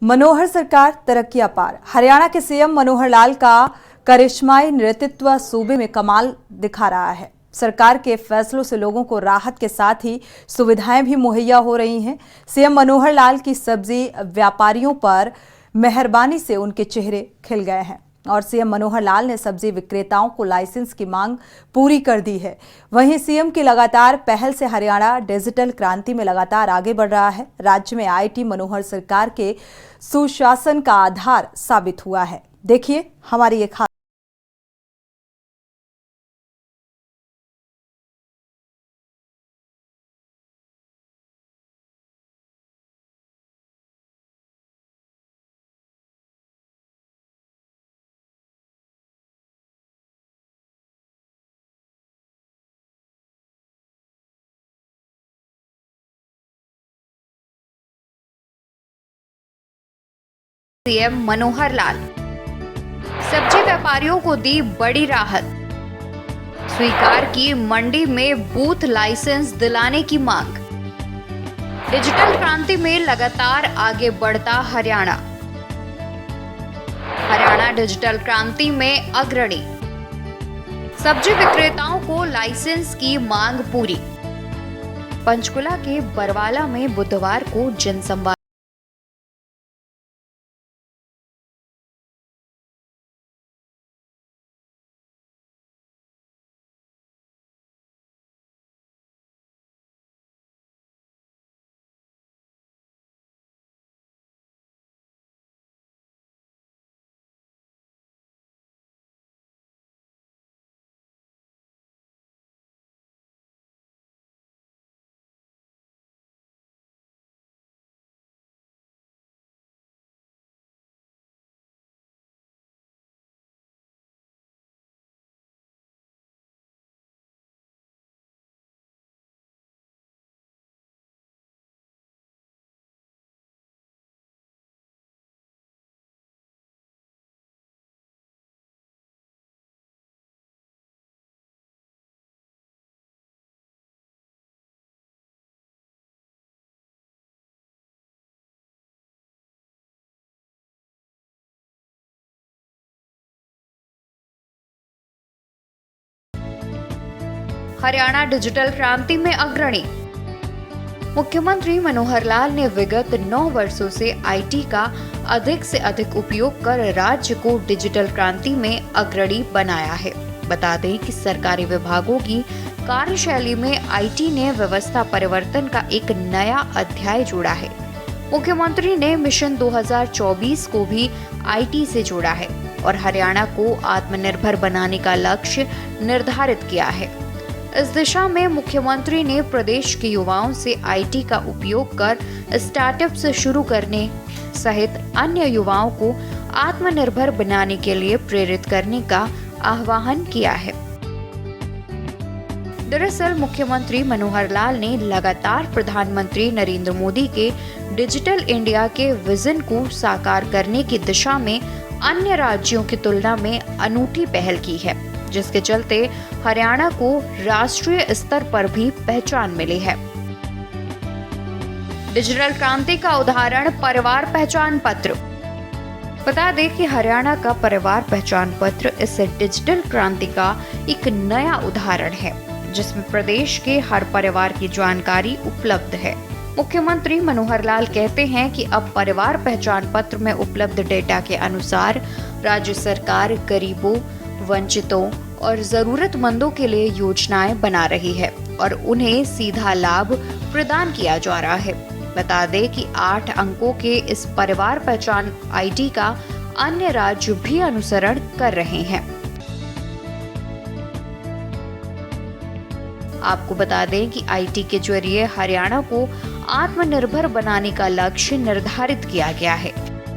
मनोहर सरकार तरक्की अपार। हरियाणा के सीएम मनोहर लाल का करिश्माई नेतृत्व सूबे में कमाल दिखा रहा है। सरकार के फैसलों से लोगों को राहत के साथ ही सुविधाएं भी मुहैया हो रही हैं। सीएम मनोहर लाल की सब्जी व्यापारियों पर मेहरबानी से उनके चेहरे खिल गए हैं और सीएम मनोहर लाल ने सब्जी विक्रेताओं को लाइसेंस की मांग पूरी कर दी है। वहीं सीएम की लगातार पहल से हरियाणा डिजिटल क्रांति में लगातार आगे बढ़ रहा है। राज्य में आईटी मनोहर सरकार के सुशासन का आधार साबित हुआ है। देखिए हमारी ये खास सीएम मनोहर लाल सब्जी व्यापारियों को दी बड़ी राहत। स्वीकार की मंडी में बूथ लाइसेंस दिलाने की मांग। डिजिटल क्रांति में लगातार आगे बढ़ता हरियाणा। हरियाणा डिजिटल क्रांति में अग्रणी। सब्जी विक्रेताओं को लाइसेंस की मांग पूरी। पंचकुला के बरवाला में बुधवार को जनसंवाद। हरियाणा डिजिटल क्रांति में अग्रणी। मुख्यमंत्री मनोहर लाल ने विगत 9 वर्षों से आईटी का अधिक से अधिक उपयोग कर राज्य को डिजिटल क्रांति में अग्रणी बनाया है। बता दें कि सरकारी विभागों की कार्यशैली में आईटी ने व्यवस्था परिवर्तन का एक नया अध्याय जोड़ा है। मुख्यमंत्री ने मिशन 2024 को भी आईटी से जोड़ा है और हरियाणा को आत्मनिर्भर बनाने का लक्ष्य निर्धारित किया है। इस दिशा में मुख्यमंत्री ने प्रदेश के युवाओं से आईटी का उपयोग कर स्टार्टअप्स शुरू करने सहित अन्य युवाओं को आत्मनिर्भर बनाने के लिए प्रेरित करने का आह्वान किया है। दरअसल मुख्यमंत्री मनोहर लाल ने लगातार प्रधानमंत्री नरेंद्र मोदी के डिजिटल इंडिया के विजन को साकार करने की दिशा में अन्य राज्यों की तुलना में अनूठी पहल की है, जिसके चलते हरियाणा को राष्ट्रीय स्तर पर भी पहचान मिली है। डिजिटल क्रांति का उदाहरण परिवार पहचान पत्र। बता दें कि हरियाणा का परिवार पहचान पत्र इस डिजिटल क्रांति का एक नया उदाहरण है, जिसमें प्रदेश के हर परिवार की जानकारी उपलब्ध है। मुख्यमंत्री मनोहर लाल कहते हैं कि अब परिवार पहचान पत्र में उपलब्ध डेटा के अनुसार राज्य सरकार गरीबों, वंचितों और जरूरतमंदों के लिए योजनाएं बना रही है और उन्हें सीधा लाभ प्रदान किया जा रहा है। बता दें कि 8 अंकों के इस परिवार पहचान आईडी का अन्य राज्य भी अनुसरण कर रहे हैं। आपको बता दें कि आईटी के जरिए हरियाणा को आत्मनिर्भर बनाने का लक्ष्य निर्धारित किया गया है।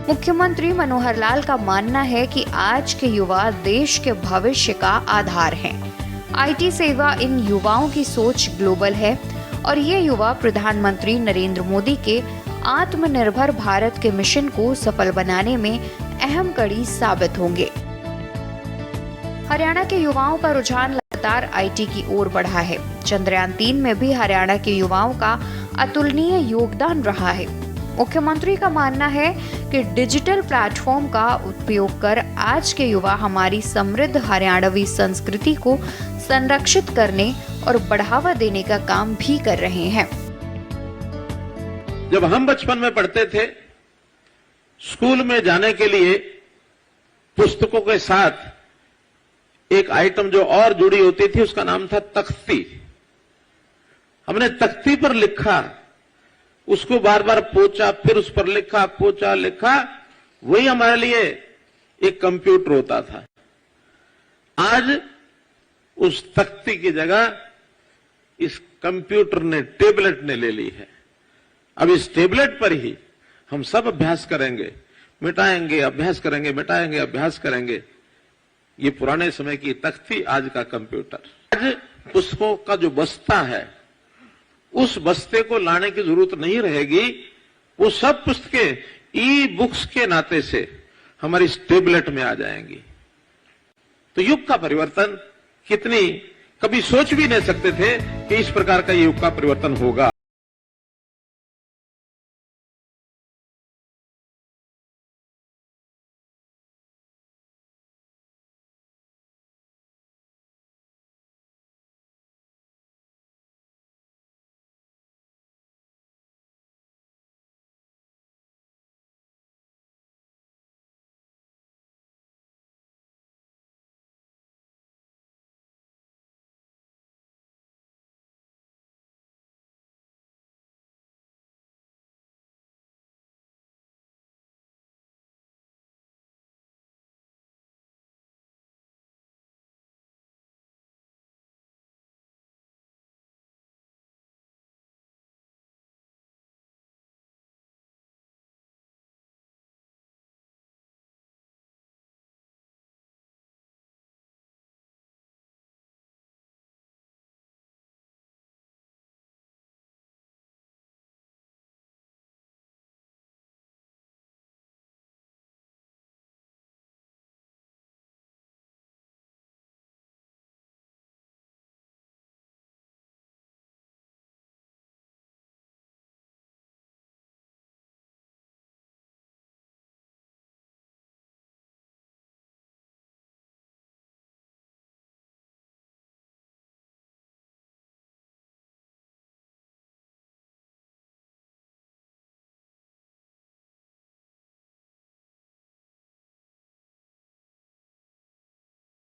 मुख्यमंत्री मनोहर लाल का मानना है कि आज के युवा देश के भविष्य का आधार हैं। आईटी सेवा इन युवाओं की सोच ग्लोबल है और ये युवा प्रधानमंत्री नरेंद्र मोदी के आत्मनिर्भर भारत के मिशन को सफल बनाने में अहम कड़ी साबित होंगे। हरियाणा के युवाओं का रुझान लगातार आईटी की ओर बढ़ा है। चंद्रयान 3 में भी हरियाणा के युवाओं का अतुलनीय योगदान रहा है। मुख्यमंत्री का मानना है कि डिजिटल प्लेटफॉर्म का उपयोग कर आज के युवा हमारी समृद्ध हरियाणवी संस्कृति को संरक्षित करने और बढ़ावा देने का काम भी कर रहे हैं। जब हम बचपन में पढ़ते थे, स्कूल में जाने के लिए पुस्तकों के साथ एक आइटम जो और जुड़ी होती थी, उसका नाम था तख्ती। हमने तख्ती पर लिखा, उसको बार बार पोंछा, फिर उस पर लिखा, पोंछा, लिखा, वही हमारे लिए एक कंप्यूटर होता था। आज उस तख्ती की जगह इस कंप्यूटर ने, टेबलेट ने ले ली है। अब इस टेबलेट पर ही हम सब अभ्यास करेंगे, मिटाएंगे, अभ्यास करेंगे, मिटाएंगे, अभ्यास करेंगे। ये पुराने समय की तख्ती, आज का कंप्यूटर। आज पुस्तकों का जो बस्ता है, उस बस्ते को लाने की जरूरत नहीं रहेगी। वो सब पुस्तकें ई बुक्स के नाते से हमारी इस टेबलेट में आ जाएंगी। तो युग का परिवर्तन कितनी, कभी सोच भी नहीं सकते थे कि इस प्रकार का युग का परिवर्तन होगा।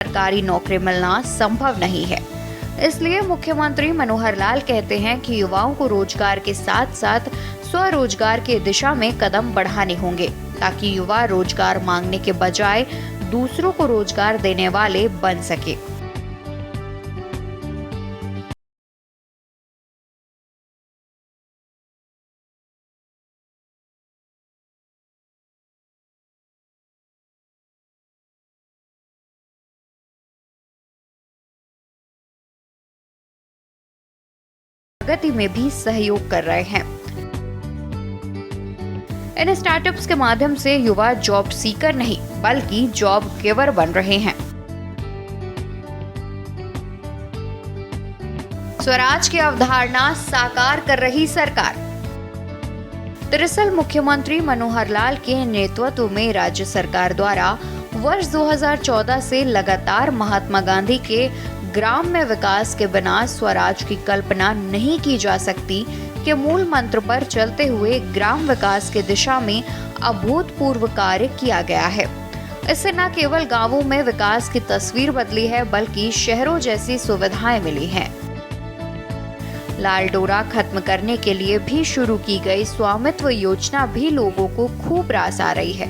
सरकारी नौकरी मिलना संभव नहीं है। इसलिए मुख्यमंत्री मनोहर लाल कहते हैं कि युवाओं को रोजगार के साथ साथ स्वरोजगार की दिशा में कदम बढ़ाने होंगे, ताकि युवा रोजगार मांगने के बजाय दूसरों को रोजगार देने वाले बन सके। प्रगति में भी सहयोग कर रहे हैं। इन स्टार्टअप्स के माध्यम से युवा जॉब सीकर नहीं बल्कि जॉब गिवर बन रहे हैं। स्वराज की अवधारणा साकार कर रही सरकार। दरअसल मुख्यमंत्री मनोहर लाल के नेतृत्व में राज्य सरकार द्वारा वर्ष 2014 से लगातार महात्मा गांधी के ग्राम में विकास के बिना स्वराज की कल्पना नहीं की जा सकती के मूल मंत्र पर चलते हुए ग्राम विकास की दिशा में अभूतपूर्व कार्य किया गया है। इससे न केवल गांवों में विकास की तस्वीर बदली है बल्कि शहरों जैसी सुविधाएं मिली हैं। लाल डोरा खत्म करने के लिए भी शुरू की गई स्वामित्व योजना भी लोगों को खूब रास आ रही है।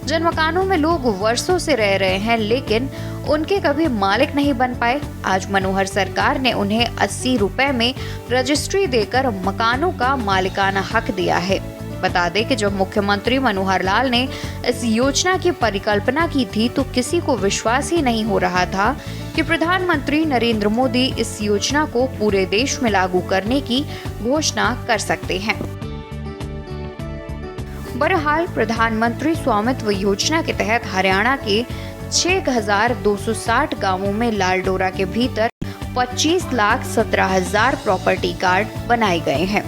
जिन मकानों में लोग वर्षों से रह रहे हैं लेकिन उनके कभी मालिक नहीं बन पाए, आज मनोहर सरकार ने उन्हें 80 रुपए में रजिस्ट्री देकर मकानों का मालिकाना हक दिया है। बता दें कि जब मुख्यमंत्री मनोहर लाल ने इस योजना की परिकल्पना की थी तो किसी को विश्वास ही नहीं हो रहा था कि प्रधानमंत्री नरेंद्र मोदी इस योजना को पूरे देश में लागू करने की घोषणा कर सकते हैं। बहरहाल प्रधानमंत्री स्वामित्व योजना के तहत हरियाणा के 6,260 गांवों में लाल डोरा के भीतर 25,17,000 प्रॉपर्टी कार्ड बनाए गए हैं।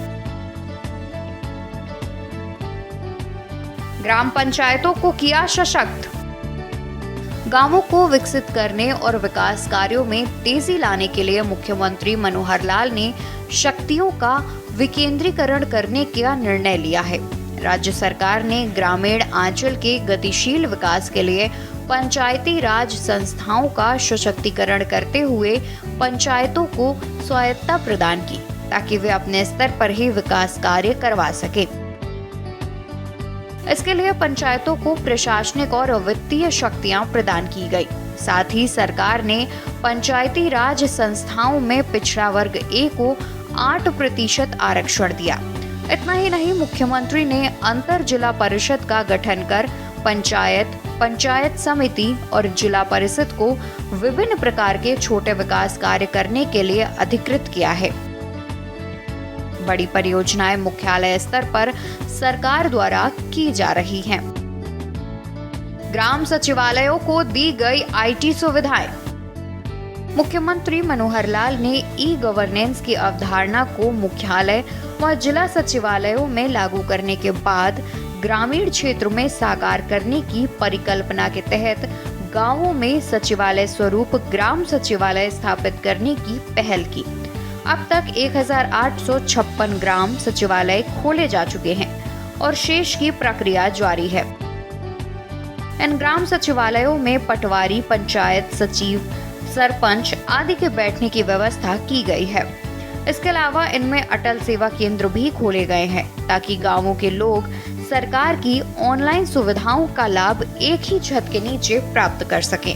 ग्राम पंचायतों को किया सशक्त। गांवों को विकसित करने और विकास कार्यों में तेजी लाने के लिए मुख्यमंत्री मनोहर लाल ने शक्तियों का विकेंद्रीकरण करने का निर्णय लिया है। राज्य सरकार ने ग्रामीण अंचल के गतिशील विकास के लिए पंचायती राज संस्थाओं का सशक्तिकरण करते हुए पंचायतों को स्वायत्तता प्रदान की, ताकि वे अपने स्तर पर ही विकास कार्य करवा सके। इसके लिए पंचायतों को प्रशासनिक और वित्तीय शक्तियां प्रदान की गई। साथ ही सरकार ने पंचायती राज संस्थाओं में पिछड़ा वर्ग ए को 8% आरक्षण दिया। इतना ही नहीं, मुख्यमंत्री ने अंतर जिला परिषद का गठन कर पंचायत समिति और जिला परिषद को विभिन्न प्रकार के छोटे विकास कार्य करने के लिए अधिकृत किया है। बड़ी परियोजनाएं मुख्यालय स्तर पर सरकार द्वारा की जा रही हैं। ग्राम सचिवालयों को दी गई आईटी सुविधाएं। मुख्यमंत्री मनोहर लाल ने ई गवर्नेंस की अवधारणा को मुख्यालय व जिला सचिवालयों में लागू करने के बाद ग्रामीण क्षेत्र में साकार करने की परिकल्पना के तहत गांवों में सचिवालय स्वरूप ग्राम सचिवालय स्थापित करने की पहल की। अब तक 1856 ग्राम सचिवालय खोले जा चुके हैं और शेष की प्रक्रिया जारी है। इन ग्राम सचिवालयों में पटवारी, पंचायत सचिव, सरपंच आदि के बैठने की व्यवस्था की गई है। इसके अलावा इनमें अटल सेवा केंद्र भी खोले गए हैं, ताकि गांवों के लोग सरकार की ऑनलाइन सुविधाओं का लाभ एक ही छत के नीचे प्राप्त कर सकें।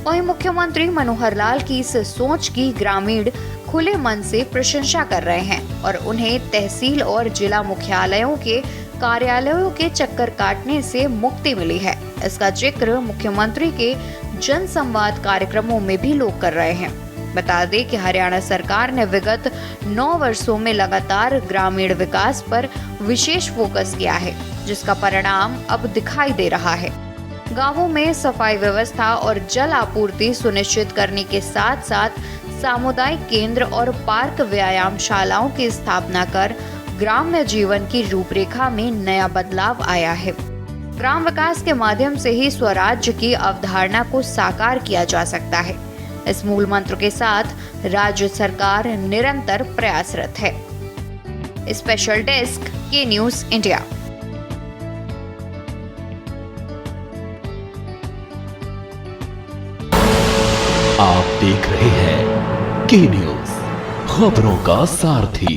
वहीं मुख्यमंत्री मनोहर लाल की इस सोच की ग्रामीण खुले मन से प्रशंसा कर रहे हैं और उन्हें तहसील और जिला मुख्यालयों के कार्यालयों के चक्कर काटने से मुक्ति मिली है। इसका जिक्र मुख्यमंत्री के जन संवाद कार्यक्रमों में भी लोग कर रहे हैं। बता दें कि हरियाणा सरकार ने विगत 9 वर्षों में लगातार ग्रामीण विकास पर विशेष फोकस किया है, जिसका परिणाम अब दिखाई दे रहा है। गांवों में सफाई व्यवस्था और जल आपूर्ति सुनिश्चित करने के साथ साथ सामुदायिक केंद्र और पार्क व्यायामशालाओं की स्थापना कर ग्राम्य जीवन की रूपरेखा में नया बदलाव आया है। ग्राम विकास के माध्यम से ही स्वराज्य की अवधारणा को साकार किया जा सकता है। इस मूल मंत्र के साथ राज्य सरकार निरंतर प्रयासरत है। स्पेशल डेस्क के न्यूज इंडिया। आप देख रहे हैं के न्यूज, खबरों का सारथी।